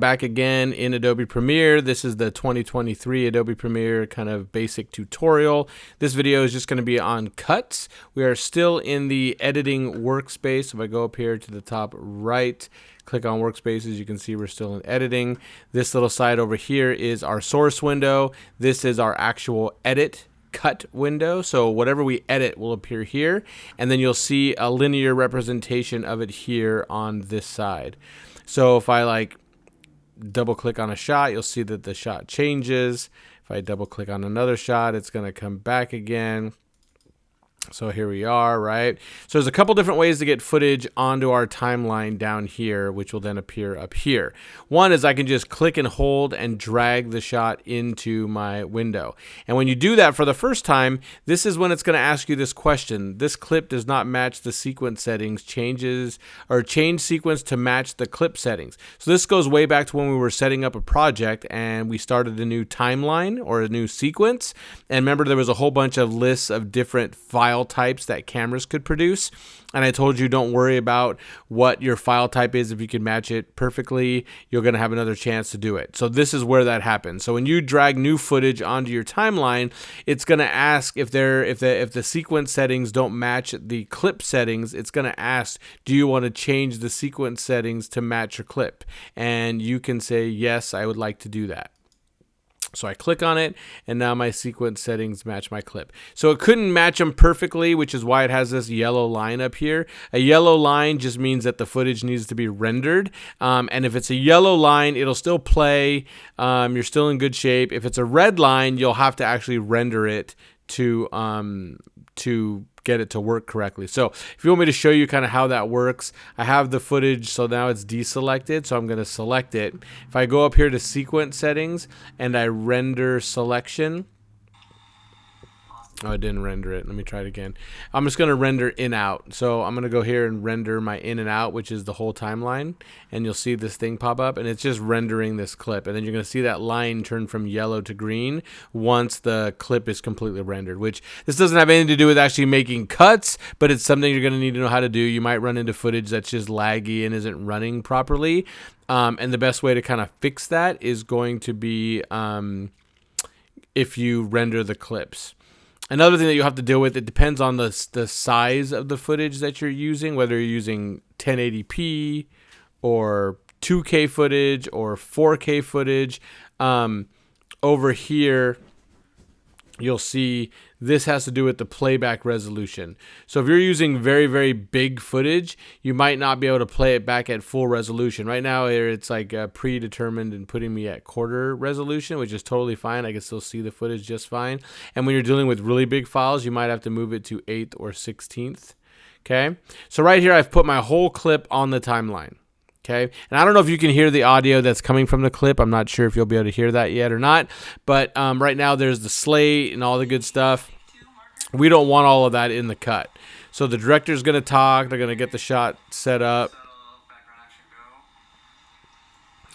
Back again in Adobe Premiere. This is the 2023 Adobe Premiere kind of basic tutorial. This video is just going to be on cuts. We are still in the editing workspace. If I go up here to the top right, click on workspaces, you can see we're still in editing. This little side over here is our source window. This is our actual edit cut window. So whatever we edit will appear here, and then you'll see a linear representation of it here on this side. So if I double click on a shot, you'll see that the shot changes. If I double click on another shot, it's going to come back again. So here we are, right? So there's a couple different ways to get footage onto our timeline down here, which will then appear up here. One is I can just click and hold and drag the shot into my window. And when you do that for the first time, this is when it's going to ask you this question. This clip does not match the sequence settings. Change sequence to match the clip settings. So this goes way back to when we were setting up a project and we started a new timeline or a new sequence. And remember, there was a whole bunch of lists of different file types that cameras could produce, and I told you don't worry about what your file type is. If you can match it perfectly, you're going to have another chance to do it. So this is where that happens. So when you drag new footage onto your timeline, it's going to ask if the sequence settings don't match the clip settings. It's going to ask, do you want to change the sequence settings to match your clip? And you can say yes, I would like to do that. So I click on it, and now my sequence settings match my clip. So it couldn't match them perfectly, which is why it has this yellow line up here. A yellow line just means that the footage needs to be rendered. And if it's a yellow line, it'll still play. You're still in good shape. If it's a red line, you'll have to actually render it to get it to work correctly. So if you want me to show you kind of how that works, I have the footage, so now it's deselected, so I'm going to select it. If I go up here to sequence settings and I render selection, oh, it didn't render it. Let me try it again. I'm just going to render in out. So I'm going to go here and render my in and out, which is the whole timeline. And you'll see this thing pop up, and it's just rendering this clip. And then you're going to see that line turn from yellow to green once the clip is completely rendered, which this doesn't have anything to do with actually making cuts, but it's something you're going to need to know how to do. You might run into footage that's just laggy and isn't running properly. And the best way to kind of fix that is going to be if you render the clips. Another thing that you have to deal with, it depends on the size of the footage that you're using, whether you're using 1080p or 2K footage or 4K footage. Over here, you'll see this has to do with the playback resolution. So if you're using very, very big footage, you might not be able to play it back at full resolution. Right now, it's like predetermined and putting me at quarter resolution, which is totally fine. I can still see the footage just fine. And when you're dealing with really big files, you might have to move it to 1/8 or 1/16. Okay. So right here, I've put my whole clip on the timeline. Okay, and I don't know if you can hear the audio that's coming from the clip. I'm not sure if you'll be able to hear that yet or not. But right now there's the slate and all the good stuff. We don't want all of that in the cut. So the director's going to talk. They're going to get the shot set up.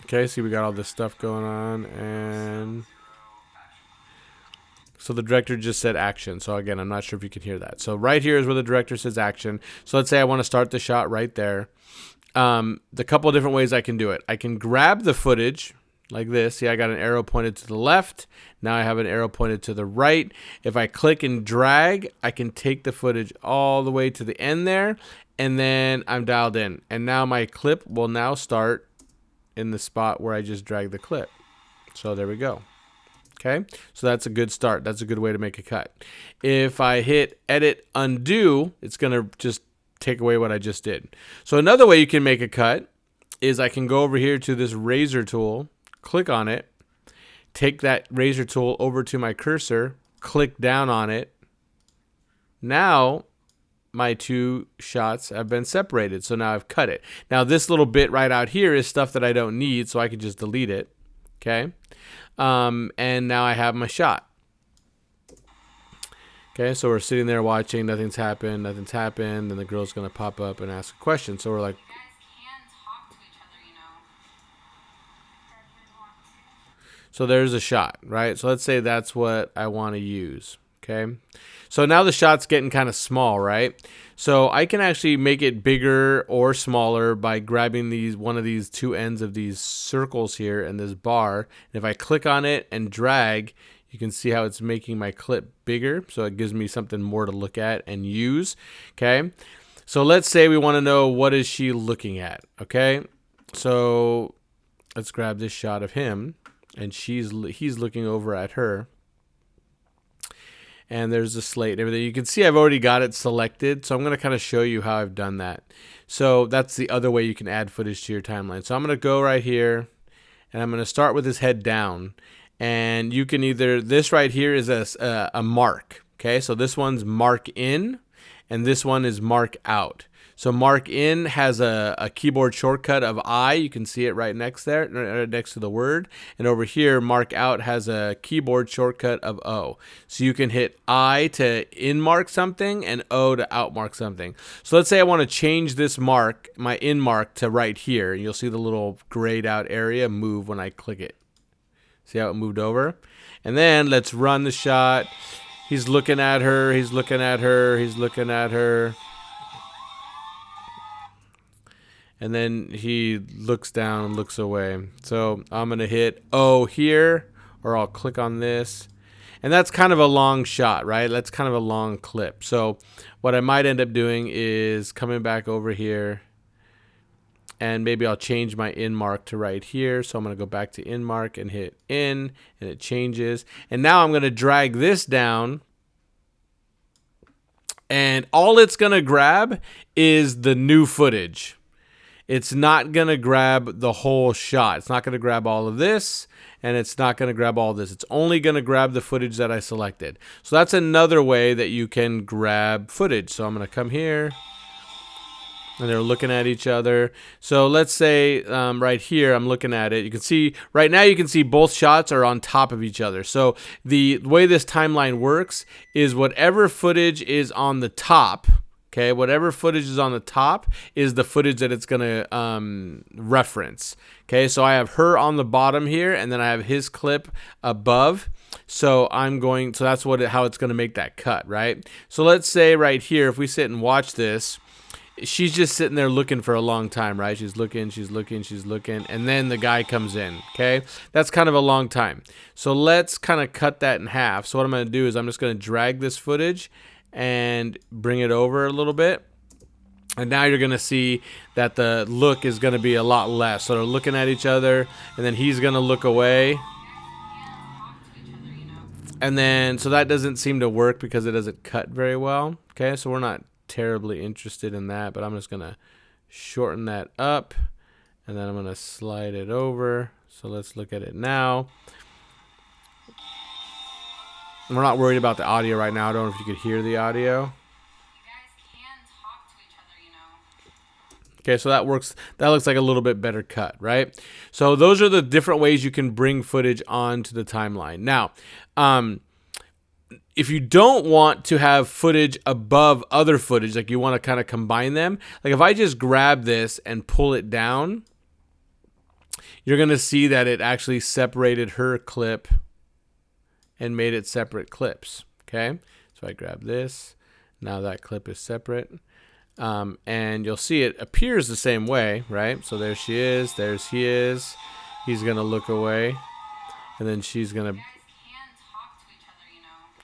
Okay, see, we got all this stuff going on. And so the director just said action. So again, I'm not sure if you can hear that. So right here is where the director says action. So let's say I want to start the shot right there. The couple of different ways I can do it. I can grab the footage like this. See, I got an arrow pointed to the left. Now I have an arrow pointed to the right. If I click and drag, I can take the footage all the way to the end there, and then I'm dialed in. And now my clip will now start in the spot where I just dragged the clip. So there we go. Okay, so that's a good start. That's a good way to make a cut. If I hit edit undo, it's going to just take away what I just did. So another way you can make a cut is I can go over here to this razor tool, click on it, take that razor tool over to my cursor, click down on it. Now my two shots have been separated, so now I've cut it. Now this little bit right out here is stuff that I don't need, so I can just delete it. Okay, and now I have my shot. Okay, so we're sitting there watching, nothing's happened, then the girl's going to pop up and ask a question. So we're like, so there's a shot, right? So let's say that's what I want to use. Okay, so now the shot's getting kind of small, right? So I can actually make it bigger or smaller by grabbing one of these two ends of these circles here and this bar. And if I click on it and drag, you can see how it's making my clip bigger. So it gives me something more to look at and use. Okay, so let's say we want to know, what is she looking at? Okay, so let's grab this shot of him, and he's looking over at her. And there's the slate and everything. You can see I've already got it selected, so I'm going to kind of show you how I've done that. So that's the other way you can add footage to your timeline. So I'm going to go right here, and I'm going to start with his head down. And you can either, this right here is a mark. Okay, so this one's mark in, and this one is mark out. So mark in has a keyboard shortcut of I. You can see it right next there, right next to the word. And over here, mark out has a keyboard shortcut of O. So you can hit I to in mark something and O to out mark something. So let's say I want to change this mark, my in mark, to right here. You'll see the little grayed out area move when I click it. See how it moved over? And then let's run the shot. He's looking at her. He's looking at her. He's looking at her. And then he looks down and looks away. So I'm going to hit O here, or I'll click on this. And that's kind of a long shot, right? That's kind of a long clip. So what I might end up doing is coming back over here, and maybe I'll change my in mark to right here. So I'm going to go back to in mark and hit in, and it changes. And now I'm going to drag this down, and all it's going to grab is the new footage. It's not going to grab the whole shot. It's not going to grab all of this, and it's not going to grab all this. It's only going to grab the footage that I selected. So that's another way that you can grab footage. So I'm going to come here, and they're looking at each other. So let's say right here, I'm looking at it. You can see right now, you can see both shots are on top of each other. So the way this timeline works is whatever footage is on the top, okay, whatever footage is on the top is the footage that it's going to reference. Okay, so I have her on the bottom here, and then I have his clip above. So that's how it's going to make that cut, right? So let's say right here, if we sit and watch this, she's just sitting there looking for a long time, right? She's looking, she's looking, she's looking, and then the guy comes in, okay? That's kind of a long time. So let's kind of cut that in half. So what I'm going to do is I'm just going to drag this footage and bring it over a little bit. And now you're going to see that the look is going to be a lot less. So they're looking at each other, and then he's going to look away. And then, so that doesn't seem to work because it doesn't cut very well. Okay, so we're not terribly interested in that, but I'm just going to shorten that up, and then I'm going to slide it over. So let's look at it now. We're not worried about the audio right now. I don't know if you could hear the audio. You guys can talk to each other, you know. Okay, so that works. That looks like a little bit better cut, right? So those are the different ways you can bring footage onto the timeline. Now, if you don't want to have footage above other footage, like you want to kind of combine them, like if I just grab this and pull it down, you're going to see that it actually separated her clip and made it separate clips. Okay, so I grab this. Now that clip is separate. And you'll see it appears the same way, right? So there she is. There's he is. He's going to look away. And then she's going to...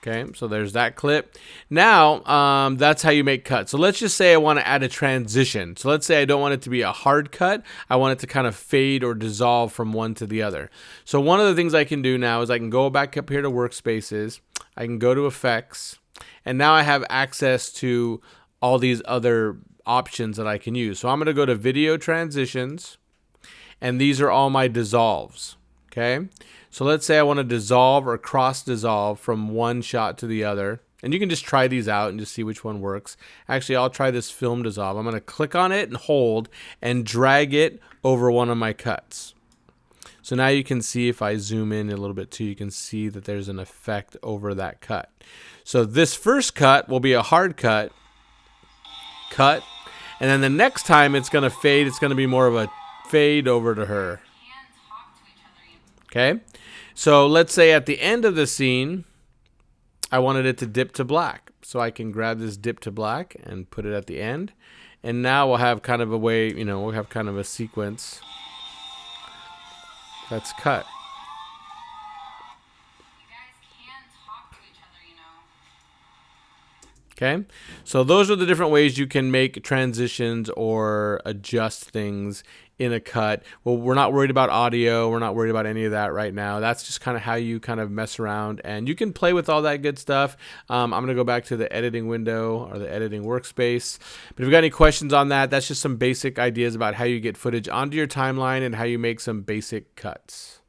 Okay, so there's that clip. Now, that's how you make cuts. So let's just say I want to add a transition. So let's say I don't want it to be a hard cut. I want it to kind of fade or dissolve from one to the other. So one of the things I can do now is I can go back up here to Workspaces. I can go to Effects. And now I have access to all these other options that I can use. So I'm going to go to Video Transitions. And these are all my dissolves. Okay, so let's say I want to dissolve or cross dissolve from one shot to the other. And you can just try these out and just see which one works. Actually, I'll try this film dissolve. I'm going to click on it and hold and drag it over one of my cuts. So now you can see, if I zoom in a little bit too, you can see that there's an effect over that cut. So this first cut will be a hard cut. And then the next time it's going to fade, it's going to be more of a fade over to her. Okay, so let's say at the end of the scene, I wanted it to dip to black. So I can grab this dip to black and put it at the end. And now we'll have kind of a way, you know, we'll have kind of a sequence that's cut. You guys can talk to each other, you know. Okay, so those are the different ways you can make transitions or adjust things in a cut. Well, we're not worried about audio. We're not worried about any of that right now. That's just kind of how you kind of mess around, and you can play with all that good stuff. I'm going to go back to the editing window or the editing workspace. But if you've got any questions on that, that's just some basic ideas about how you get footage onto your timeline and how you make some basic cuts.